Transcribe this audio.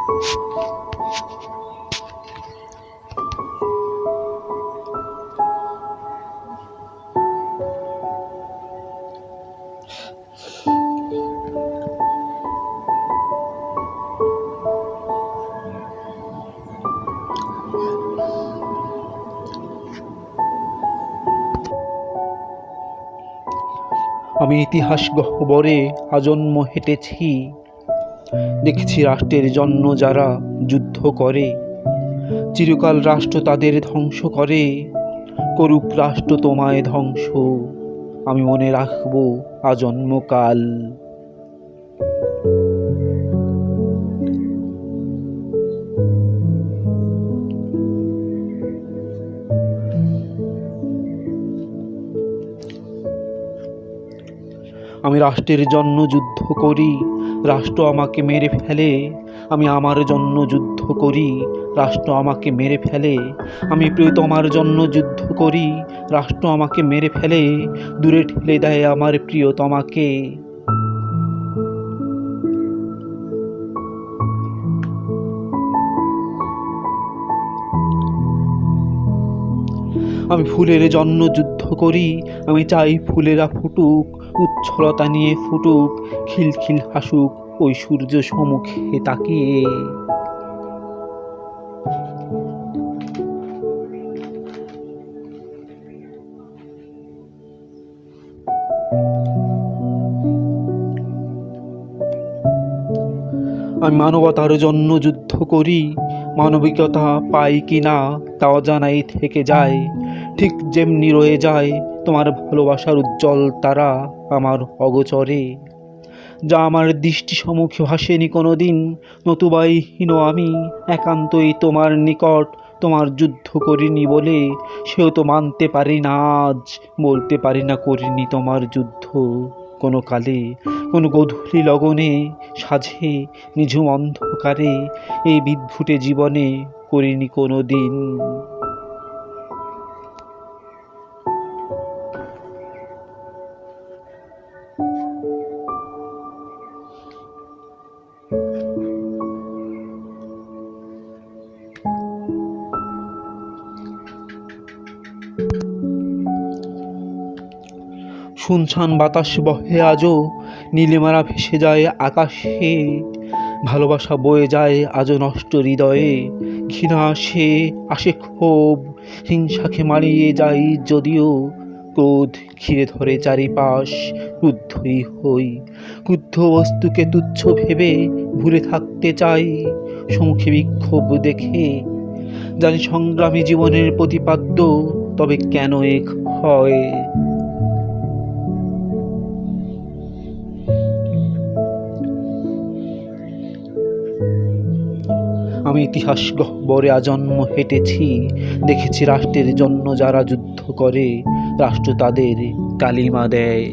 আমি ইতিহাস গহ্বরে আজন্ম হেঁটেছি, দেখেছি রাষ্ট্রের জন্য যারা যুদ্ধ করে, চিরকাল রাষ্ট্র তাদের ধ্বংস করে। করুক রাষ্ট্র তোমায় ধ্বংস, আমি মনে রাখবো আজন্মকাল। আমি রাষ্ট্রের জন্য যুদ্ধ করি, রাষ্ট্র আমাকে মেরে ফেলে। আমি আমার জন্য যুদ্ধ করি, রাষ্ট্র আমাকে মেরে ফেলে। আমি প্রিয়তমার জন্য যুদ্ধ করি, রাষ্ট্র আমাকে মেরে ফেলে। দূরে ঠেলে দেয় আমার প্রিয়তমাকে। আমি ফুলের জন্য যুদ্ধ করি, আমি চাই ফুলেরা ফুটুক, উচ্ছলতা নিয়ে ফুটুক, খিলখিল হাসুক ওই সূর্য সম্মুখে তাকিয়ে। আমি মানবতার জন্য যুদ্ধ করি, মানবিকতা পাই কি না তা অজানাই থেকে যায়। ঠিক যেমনি রয়ে যায় তোমার ভালোবাসার উজ্জ্বল তারা আমার অগোচরে, যা আমার দৃষ্টি সম্মুখে ভাসেনি কোনোদিন। নতুবাই হীন আমি একান্তই তোমার নিকট, তোমার যুদ্ধ করিনি বলে সেও তো মানতে পারি না আজ, বলতে পারি না করিনি তোমার যুদ্ধ কোনো কালে, কোনো গধূলি লগনে সাঝে নিঝুম অন্ধকারে, এই বিদ্ভুটে জীবনে করিনি কোনো দিন। শুনশান বাতাস বহে আজও, নীলিমারা ভেসে যায় আকাশে। ভালোবাসা বয়ে যায় আজও নষ্ট হৃদয়ে, ঘৃণা আসে আসে ক্ষোভ, হিংসাকে মারিয়ে যায় যদিও। ক্রোধ ঘিরে ধরে চারিপাশ, ক্রুদ্ধই হই, ক্রুদ্ধ বস্তুকে তুচ্ছ ভেবে ভুলে থাকতে চাই। সম্মুখে বিক্ষোভ দেখে জানি সংগ্রামী জীবনের প্রতিপাদ্য, তবে কেন এক হয়। আমি ইতিহাস গহ্বরে আজন্ম হেঁটেছি, দেখেছি রাষ্ট্রের জন্য যারা যুদ্ধ করে, রাষ্ট্র তাদের কালিমা দেয়।